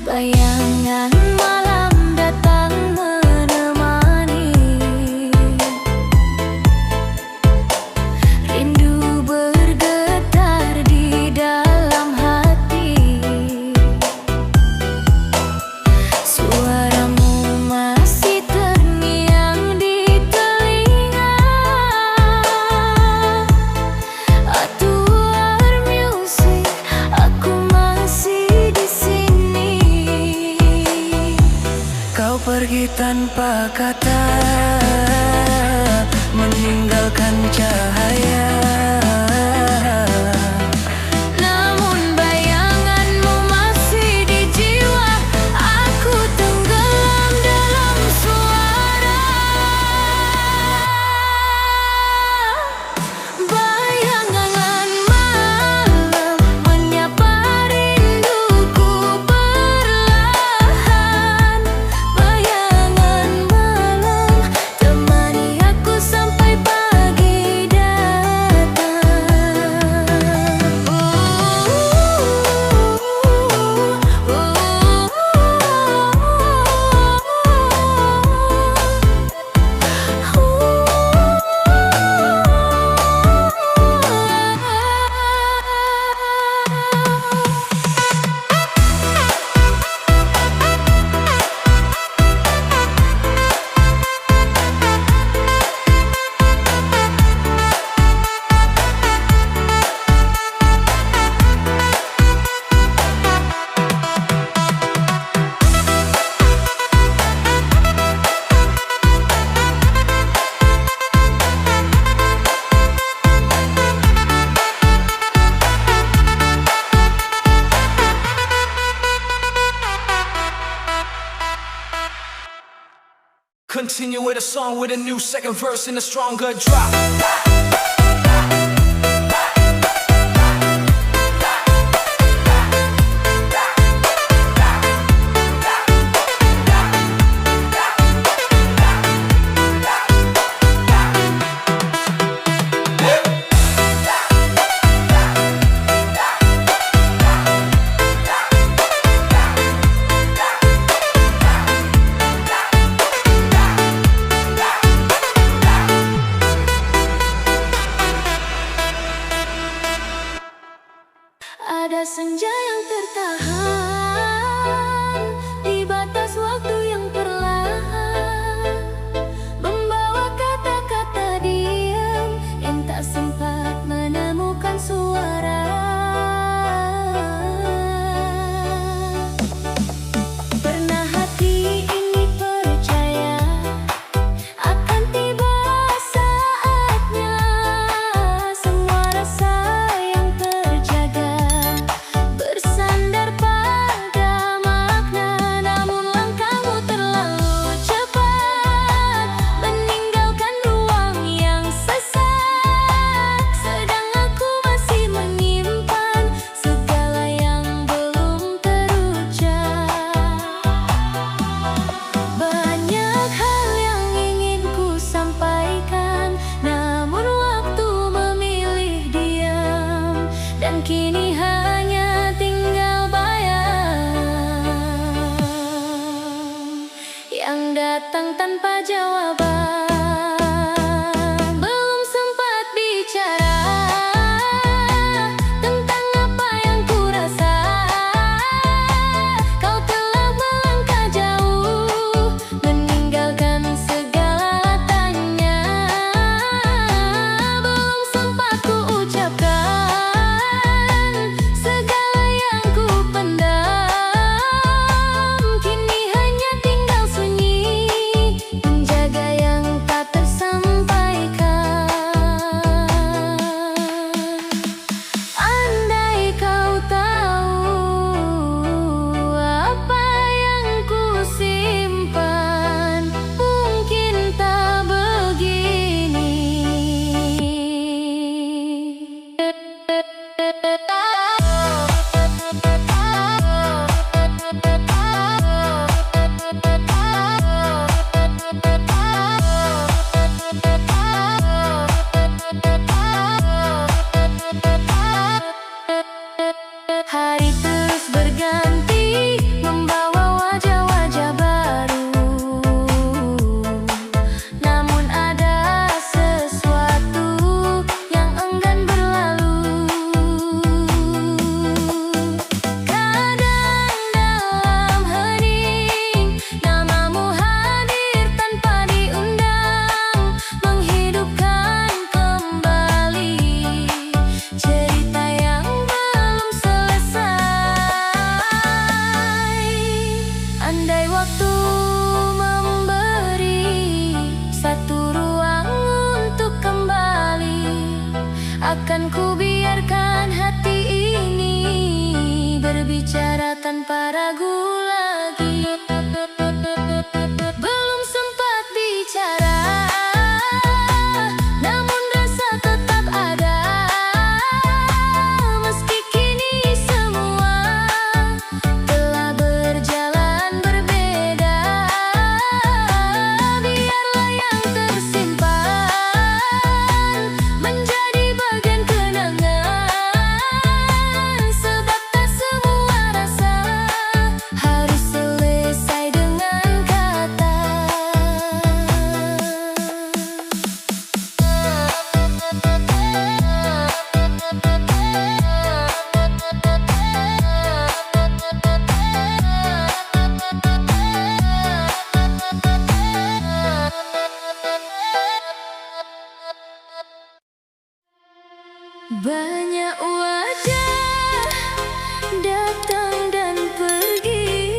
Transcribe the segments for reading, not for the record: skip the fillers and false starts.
Bayangan malam datang menemani, rindu bergetar di dalam hati. Suaramu masih terngiang di telinga. Atuar musik, aku masih di sini. Kau pergi tanpa kata, meninggalkan cahaya. Namun bayanganmu masih di jiwa, aku tenggelam dalam suara. Bayangan malam menyapa rinduku perlahan. Bayangan malam temani aku sampai pagi datang. Continue with a song with a new second verse and a stronger drop. Ada senja yang tertahan di batas waktu yang perlahan, membawa kata-kata diam yang tak sempat menemukan suara. Pernah hati ini percaya akan tiba saatnya, semua rasa yang terjaga bersandar pada Ku biarkan hati ini berbicara tanpa ragu lagi. Belum sempat bicara, namun rasa tetap ada. Meski kini semua telah berjalan berbeda, biarlah yang tersimpan menjadi bagian kenangan. Sebab tak semua rasa harus selesai dengan kata. Banyak wajah datang dan pergi,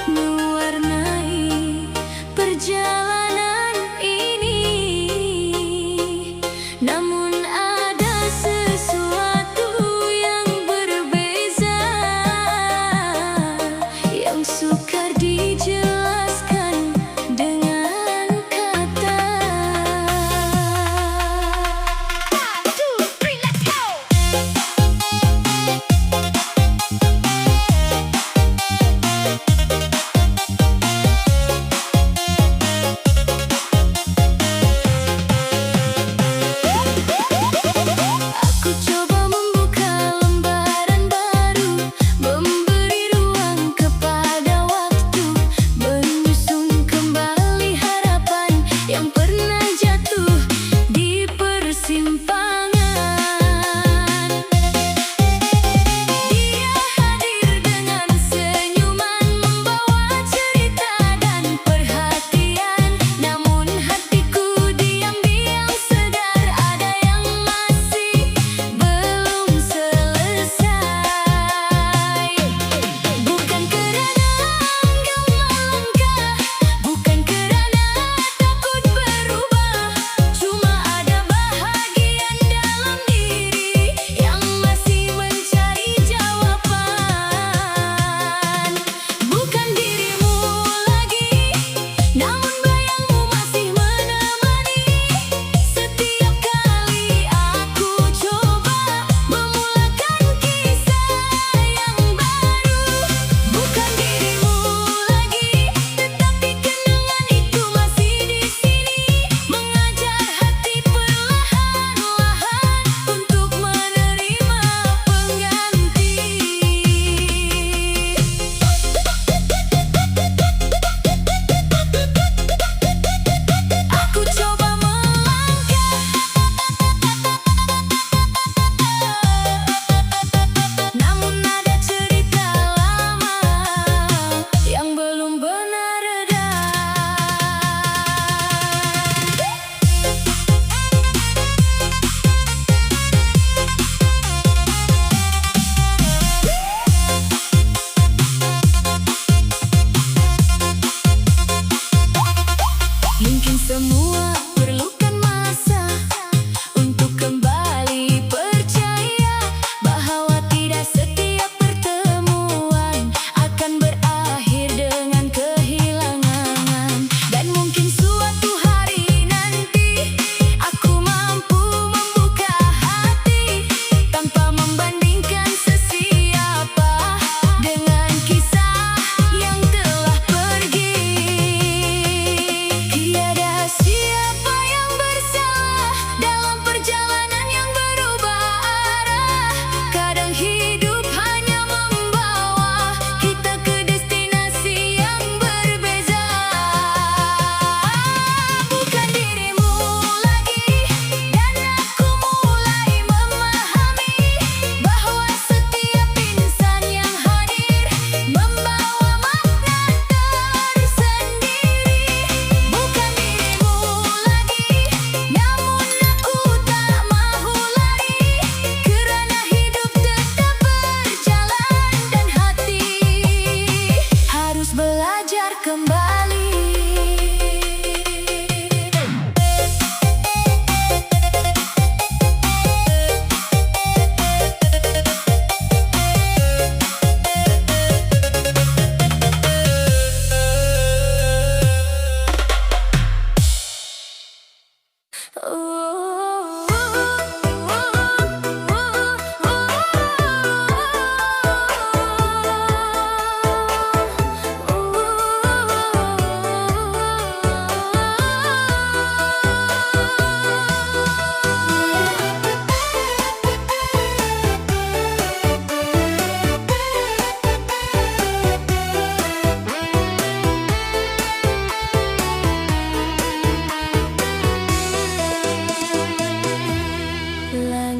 mewarnai perjalanan ini. Namun ada sesuatu yang berbeza, yang sukar dijelaskan dengan kata. One, two, three, let's go!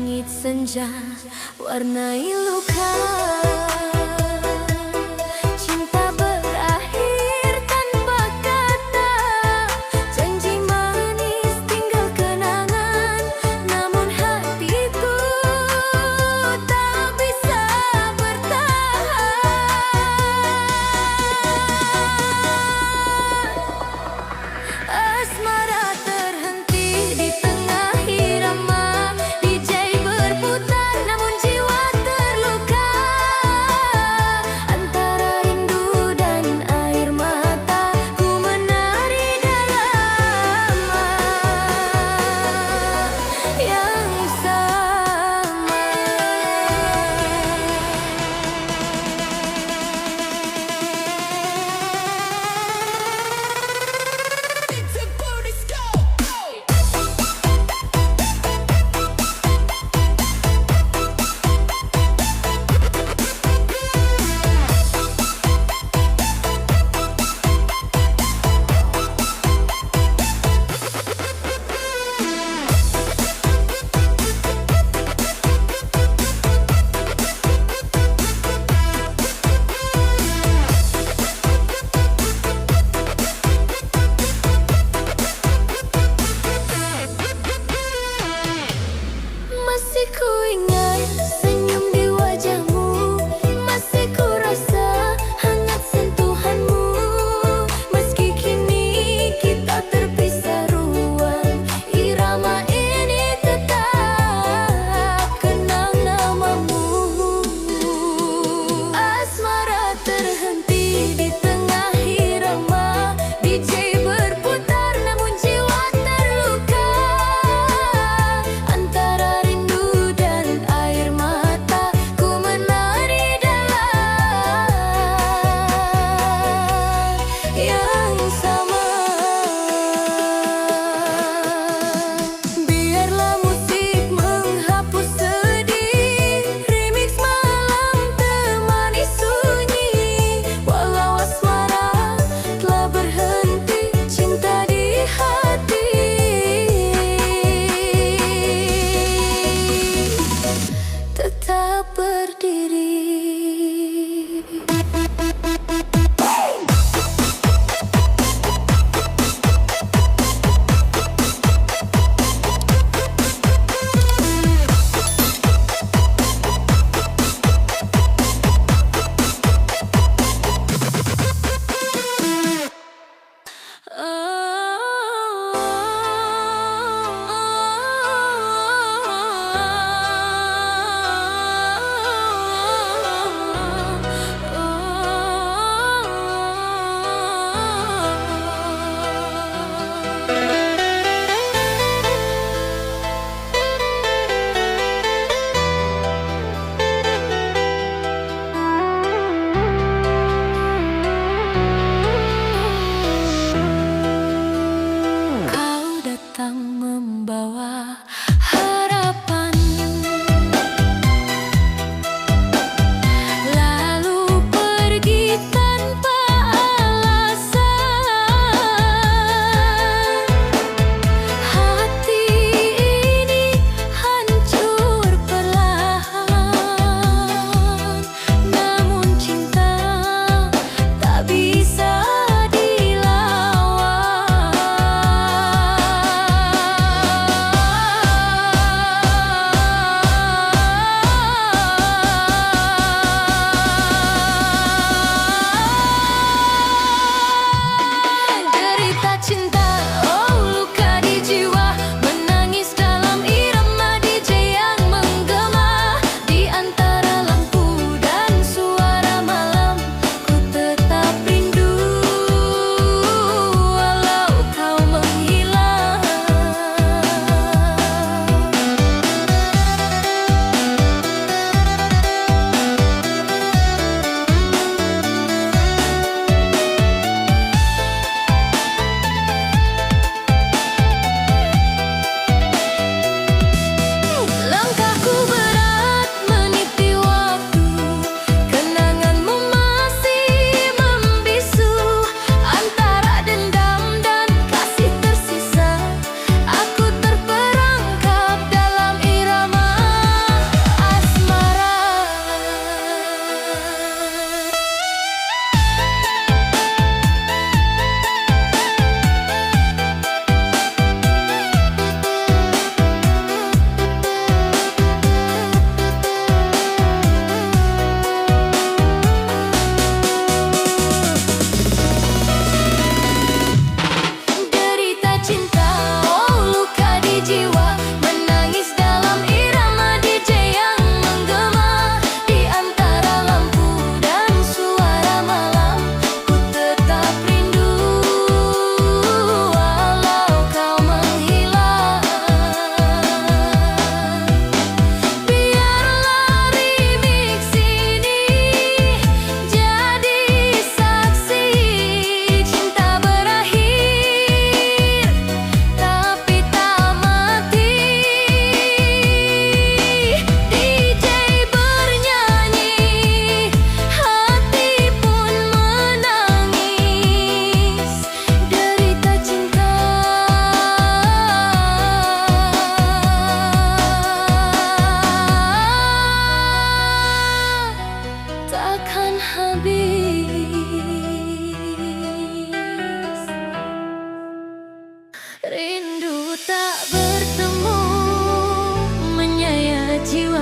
langit senja warnai luka. Cinta berakhir tanpa kata, janji manis tinggal kenangan. Namun hatiku tak bisa bertahan. Asmara terhenti di tengah irama, DJ berputar namun jiwa terluka.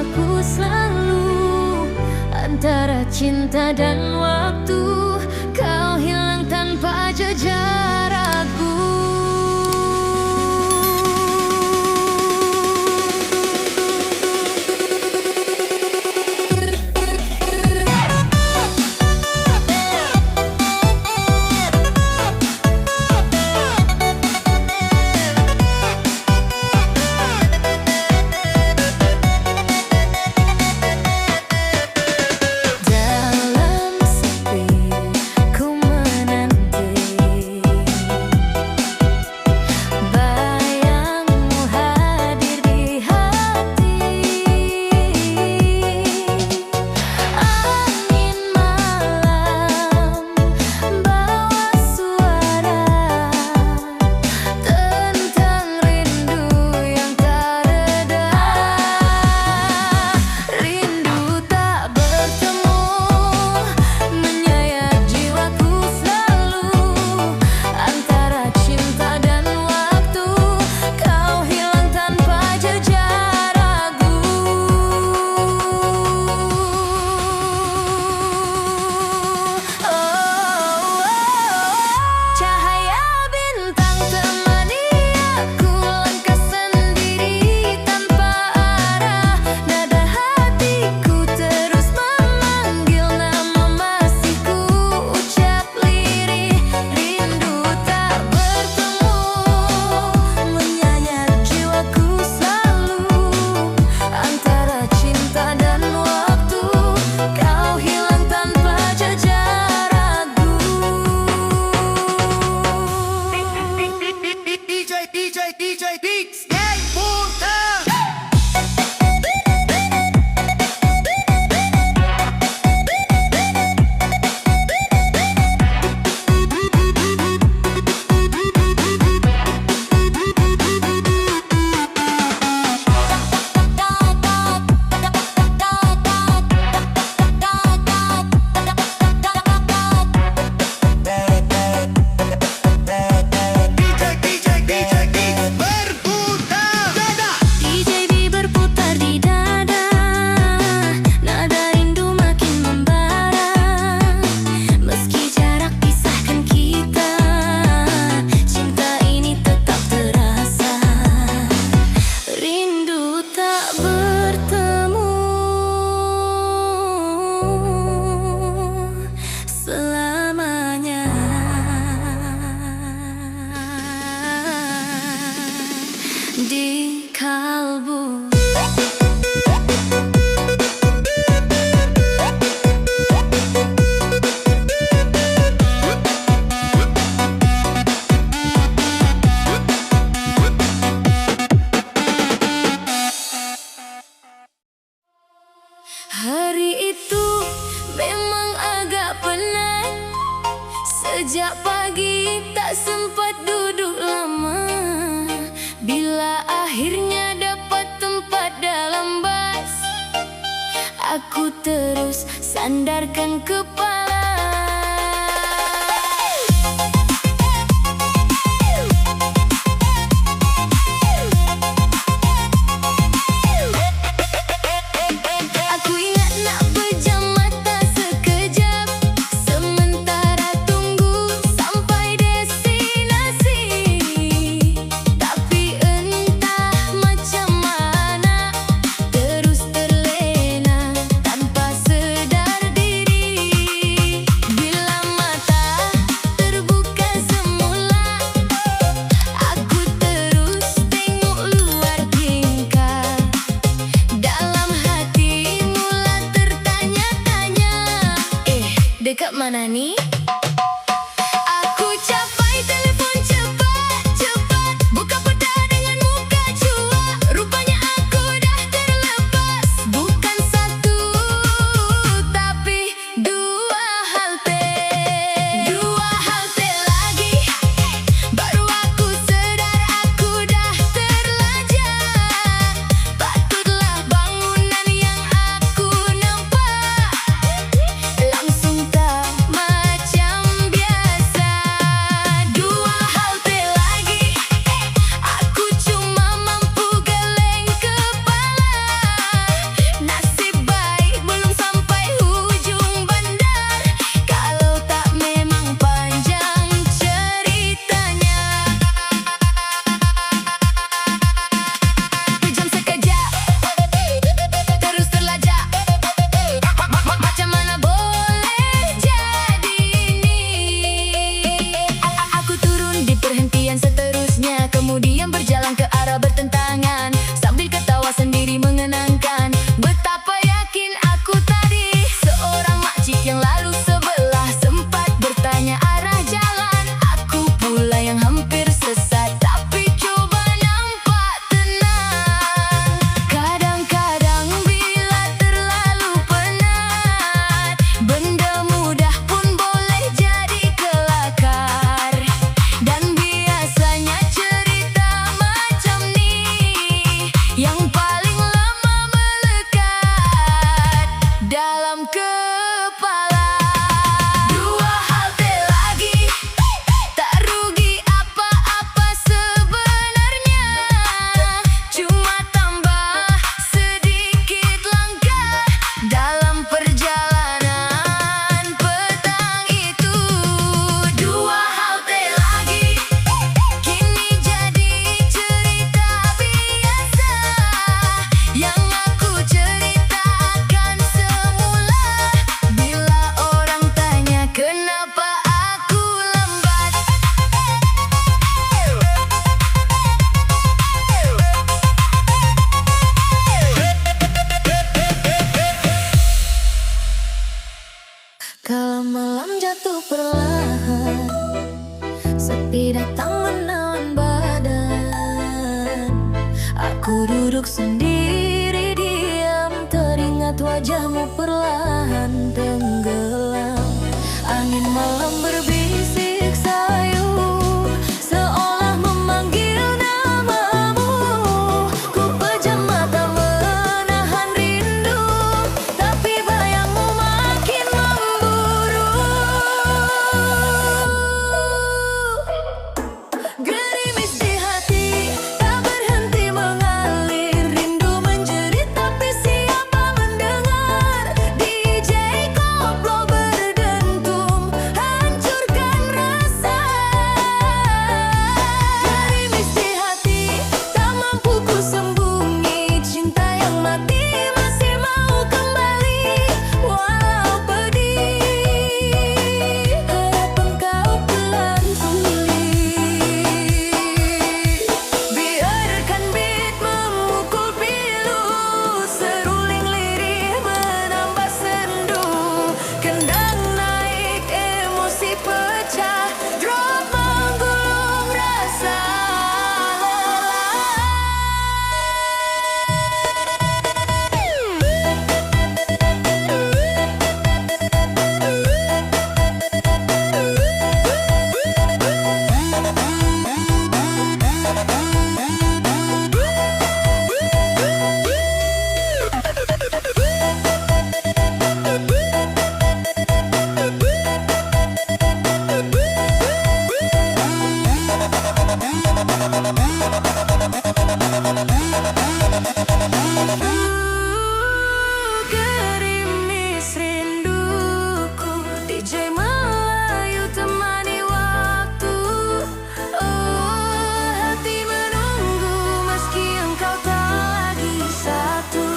jiwaku selalu antara cinta dan waktu. Kau hilang tanpa jejak ragu. Dalam sepi ku menanti bayangmu hadir di hati. Angin malam bawa suara tentang rindu yang tak reda. Rindu tak bertemu menyayat jiwaku selalu antara cinta dan waktu. Kau hilang tanpa jejak ragu. Cahaya bintang temani aku langkah sendiri tanpa arah. Nada hatiku terus memanggil nama masih ku ucap lirih. Rindu tak bertemu menyayat jiwaku selalu antara cinta dan waktu. Kau hilang tanpa jejak ragu. DJ Beats, hey, Puta! DJ Beats, berputar dada. DJ B berputar di dada, nada rindu makin membara. Meski jarak pisahkan kita, cinta ini tetap terasa. Rindu tak bertemu selamanya di kalbu. Hari itu memang agak penat. Sejak pagi tak sempat duduk lama. Bila akhirnya dapat tempat dalam bas, aku terus sandarkan kepala. Aku ingat nak pejam mata sekejap, sementara tunggu sampai destinasi. Tapi entah macam mana, terus terlena tanpa sedar diri. Bila mata terbuka semula, aku terus tengok luar tingkap. Dalam hati mula tertanya-tanya, dekat mana ni? Aku capai telefon cepat-cepat, buka peta dengan muka cuak. Rupanya aku dah terlepas, bukan satu tapi dua halte. Dua halte lagi, baru aku sedar aku dah terlajak. Patutlah bangunan yang aku nampak langsung tak macam malam jatuh perlahan, sepi datang menelan badan. Aku duduk sendiri diam, teringat wajahmu perlahan tenggelam. Angin malam berbisik sayu, seolah memanggil namamu. Ku pejam mata menahan rindu, tapi bayangmu makin memburu. Gerimis di hati tak berhenti mengalir, rindu menjerit tapi siapa mendengar. DJ koplo berdentum, hancurkan rasa. Gerimis di hati tak mampu ku sembunyi, cinta yang mati masih mau kembali. Walau pedih, harap engkau pelan pulih. Biarkan beat memukul pilu, seruling lirih menambah sendu. Kendang naik, emosi pecah, drop menggulung rasa gerimis rinduku, DJ Melayu temani waktu. Oh, hati menunggu meski engkau tak lagi satu.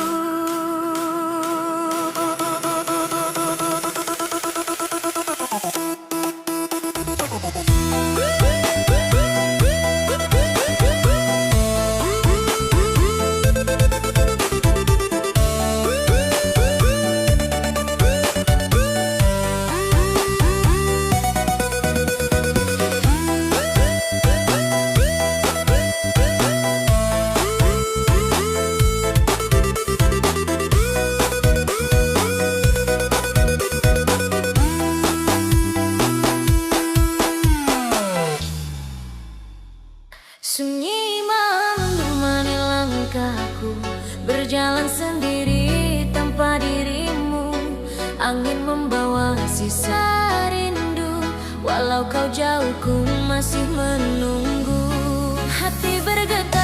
Sunyi malam menemani langkahku, berjalan sendiri tanpa dirimu. Angin membawa sisa rindu, walau kau jauh ku masih menunggu. Hati bergetar